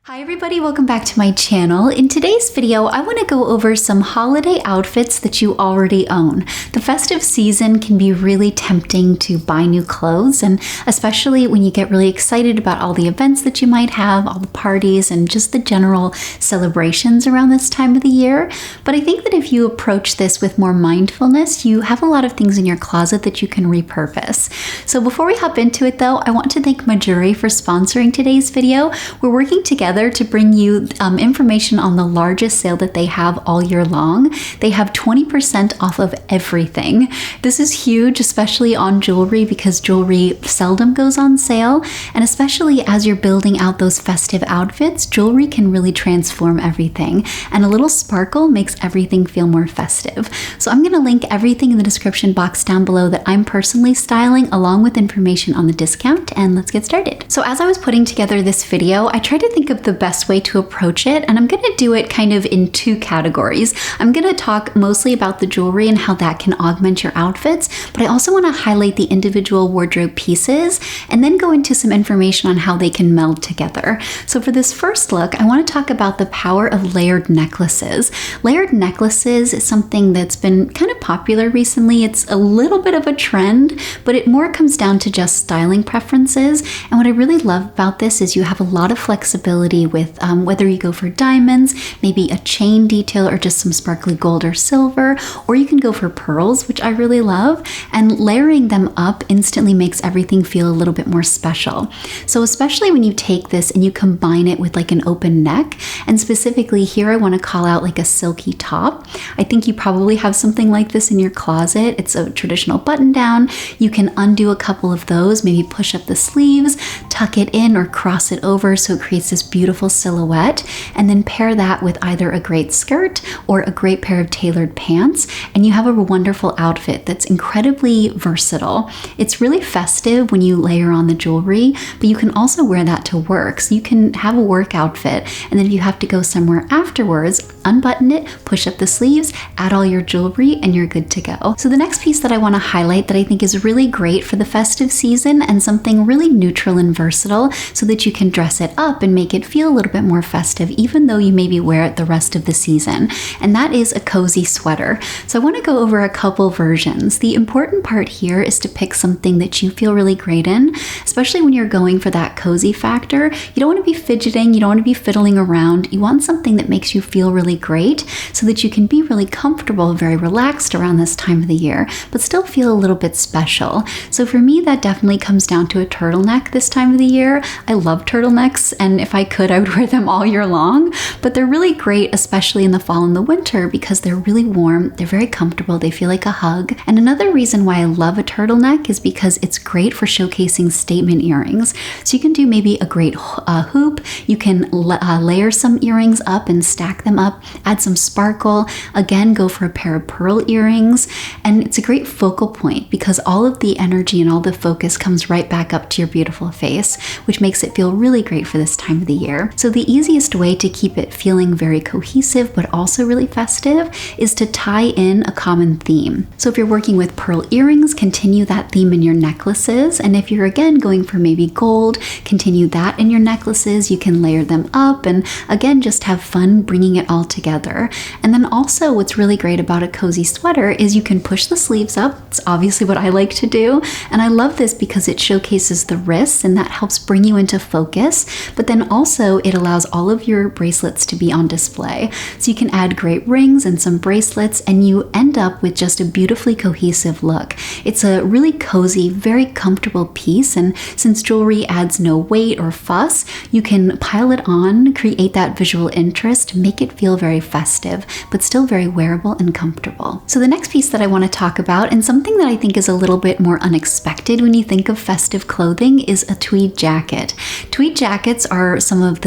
Hi everybody, welcome back to my channel. In today's video, I want to go over some holiday outfits that you already own. The festive season can be really tempting to buy new clothes, and especially when you get really excited about all the events that you might have, all the parties, and just the general celebrations around this time of the year. But I think that if you approach this with more mindfulness, you have a lot of things in your closet that you can repurpose. So before we hop into it though, I want to thank Mejuri for sponsoring today's video. We're working together to bring you information on the largest sale that they have all year long. They have 20% off of everything. This is huge, especially on jewelry, because jewelry seldom goes on sale. And especially as you're building out those festive outfits, jewelry can really transform everything. And a little sparkle makes everything feel more festive. So I'm going to link everything in the description box down below that I'm personally styling, along with information on the discount, and let's get started. So as I was putting together this video, I tried to think of the best way to approach it, and I'm going to do it kind of in two categories. I'm going to talk mostly about the jewelry and how that can augment your outfits, but I also want to highlight the individual wardrobe pieces and then go into some information on how they can meld together. So for this first look, I want to talk about the power of layered necklaces. Layered necklaces is something that's been kind of popular recently. It's a little bit of a trend, but it more comes down to just styling preferences. And what I really love about this is you have a lot of flexibility with whether you go for diamonds, maybe a chain detail, or just some sparkly gold or silver, or you can go for pearls, which I really love, and layering them up instantly makes everything feel a little bit more special. So especially when you take this and you combine it with like an open neck, and specifically here I want to call out like a silky top. I think you probably have something like this in your closet. It's a traditional button down. You can undo a couple of those, maybe push up the sleeves, tuck it in, or cross it over so it creates this beautiful silhouette, and then pair that with either a great skirt or a great pair of tailored pants, and you have a wonderful outfit that's incredibly versatile. It's really festive when you layer on the jewelry, but you can also wear that to work. So you can have a work outfit, and then if you have to go somewhere afterwards, unbutton it, push up the sleeves, add all your jewelry, and you're good to go. So the next piece that I want to highlight that I think is really great for the festive season and something really neutral and versatile so that you can dress it up and make it feel a little bit more festive, even though you maybe wear it the rest of the season. And that is a cozy sweater. So I want to go over a couple versions. The important part here is to pick something that you feel really great in, especially when you're going for that cozy factor. You don't want to be fidgeting, you don't want to be fiddling around. You want something that makes you feel really great so that you can be really comfortable, very relaxed around this time of the year, but still feel a little bit special. So for me, that definitely comes down to a turtleneck this time of the year. I love turtlenecks, and if I could, I would wear them all year long, but they're really great, especially in the fall and the winter, because they're really warm, they're very comfortable, they feel like a hug. And another reason why I love a turtleneck is because it's great for showcasing statement earrings. So you can do maybe a great hoop, you can layer some earrings up and stack them up, add some sparkle, again go for a pair of pearl earrings, and it's a great focal point because all of the energy and all the focus comes right back up to your beautiful face, which makes it feel really great for this time of the year. So the easiest way to keep it feeling very cohesive but also really festive is to tie in a common theme. So if you're working with pearl earrings, continue that theme in your necklaces, and if you're again going for maybe gold, continue that in your necklaces. You can layer them up and again just have fun bringing it all together. And then also what's really great about a cozy sweater is you can push the sleeves up. It's obviously what I like to do, and I love this because it showcases the wrists and that helps bring you into focus, but then also it allows all of your bracelets to be on display. So you can add great rings and some bracelets, and you end up with just a beautifully cohesive look. It's a really cozy, very comfortable piece, and since jewelry adds no weight or fuss, you can pile it on, create that visual interest, make it feel very festive, but still very wearable and comfortable. So the next piece that I want to talk about, and something that I think is a little bit more unexpected when you think of festive clothing, is a tweed jacket. Tweed jackets are some of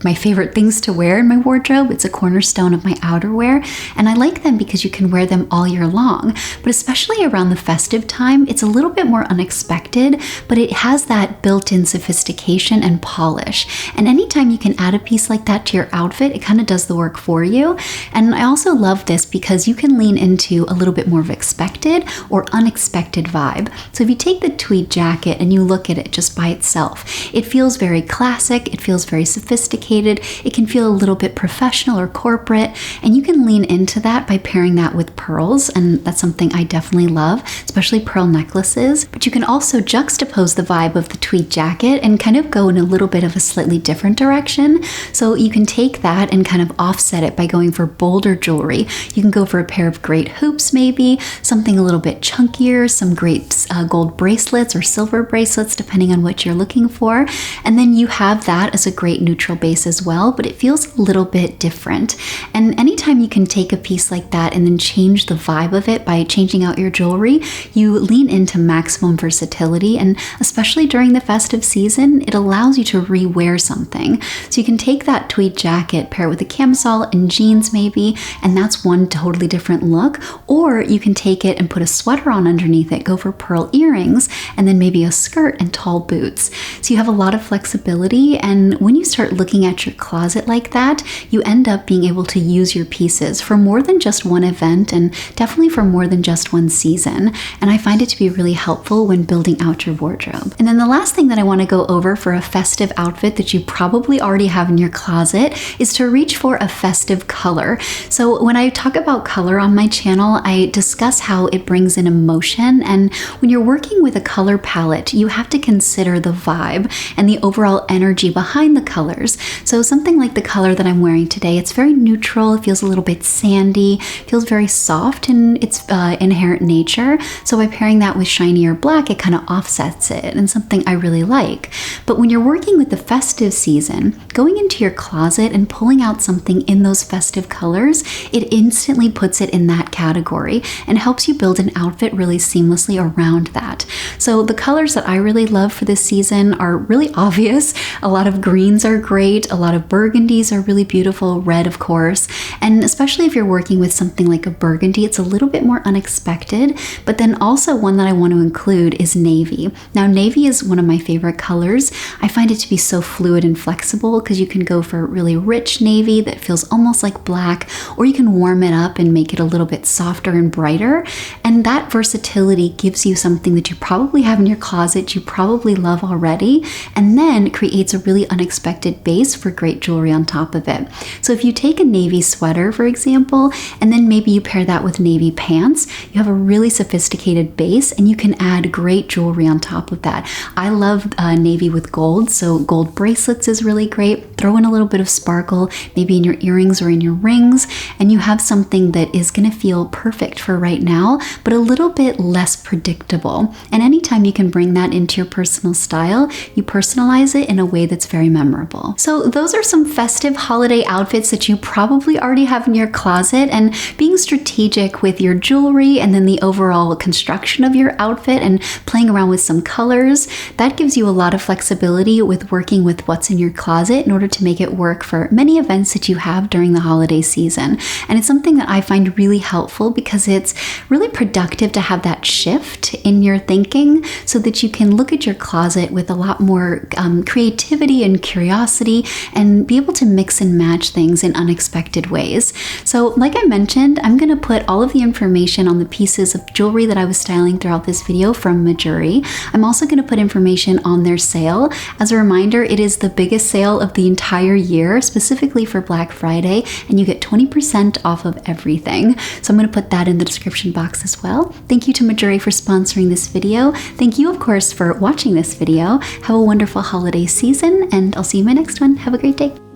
my favorite things to wear in my wardrobe. It's a cornerstone of my outerwear, and I like them because you can wear them all year long, but especially around the festive time, it's a little bit more unexpected, but it has that built-in sophistication and polish. And anytime you can add a piece like that to your outfit, it kind of does the work for you. And I also love this because you can lean into a little bit more of expected or unexpected vibe. So if you take the tweed jacket and you look at it just by itself, it feels very classic, it feels very very sophisticated. It can feel a little bit professional or corporate, and you can lean into that by pairing that with pearls, and that's something I definitely love, especially pearl necklaces. But you can also juxtapose the vibe of the tweed jacket and kind of go in a little bit of a slightly different direction. So you can take that and kind of offset it by going for bolder jewelry. You can go for a pair of great hoops maybe, something a little bit chunkier, some great gold bracelets or silver bracelets depending on what you're looking for. And then you have that as a great neutral base as well, but it feels a little bit different. And anytime you can take a piece like that and then change the vibe of it by changing out your jewelry, you lean into maximum versatility, and especially during the festive season, it allows you to re-wear something. So you can take that tweed jacket, pair it with a camisole and jeans maybe, and that's one totally different look. Or you can take it and put a sweater on underneath it, go for pearl earrings, and then maybe a skirt and tall boots. So you have a lot of flexibility, and when you start looking at your closet like that, you end up being able to use your pieces for more than just one event, and definitely for more than just one season. And I find it to be really helpful when building out your wardrobe. And then the last thing that I want to go over for a festive outfit that you probably already have in your closet is to reach for a festive color. So when I talk about color on my channel, I discuss how it brings in emotion, and when you're working with a color palette, you have to consider the vibe and the overall energy behind the colors. So something like the color that I'm wearing today, it's very neutral, it feels a little bit sandy, feels very soft in its inherent nature. So by pairing that with shinier black, it kind of offsets it, and something I really like. But when you're working with the festive season, going into your closet and pulling out something in those festive colors, it instantly puts it in that category and helps you build an outfit really seamlessly around that. So the colors that I really love for this season are really obvious. A lot of greens are great, a lot of burgundies are really beautiful, red of course, and especially if you're working with something like a burgundy, it's a little bit more unexpected. But then also one that I want to include is navy. Now navy is one of my favorite colors. I find it to be so fluid and flexible because you can go for really rich navy that feels almost like black, or you can warm it up and make it a little bit softer and brighter. And that versatility gives you something that you probably have in your closet, you probably love already, and then creates a really unexpected base for great jewelry on top of it. So if you take a navy sweater, for example, and then maybe you pair that with navy pants, you have a really sophisticated base, and you can add great jewelry on top of that. I love navy with gold, so gold bracelets is really great. Throw in a little bit of sparkle, maybe in your earrings or in your rings, and you have something that is going to feel perfect for right now, but a little bit less predictable. And anytime you can bring that into your personal style, you personalize it in a way that's very memorable. So those are some festive holiday outfits that you probably already have in your closet, and being strategic with your jewelry and then the overall construction of your outfit and playing around with some colors, that gives you a lot of flexibility with working with what's in your closet in order to make it work for many events that you have during the holiday season. And it's something that I find really helpful because it's really productive to have that shift in your thinking so that you can look at your closet with a lot more creativity and curiosity and be able to mix and match things in unexpected ways. So like I mentioned, I'm going to put all of the information on the pieces of jewelry that I was styling throughout this video from Mejuri. I'm also going to put information on their sale. As a reminder, it is the biggest sale of the entire year, specifically for Black Friday, and you get 20% off of everything. So I'm going to put that in the description box as well. Thank you to Mejuri for sponsoring this video. Thank you, of course, for watching this video. Have a wonderful holiday season, and I'll see you in my next one. Have a great day.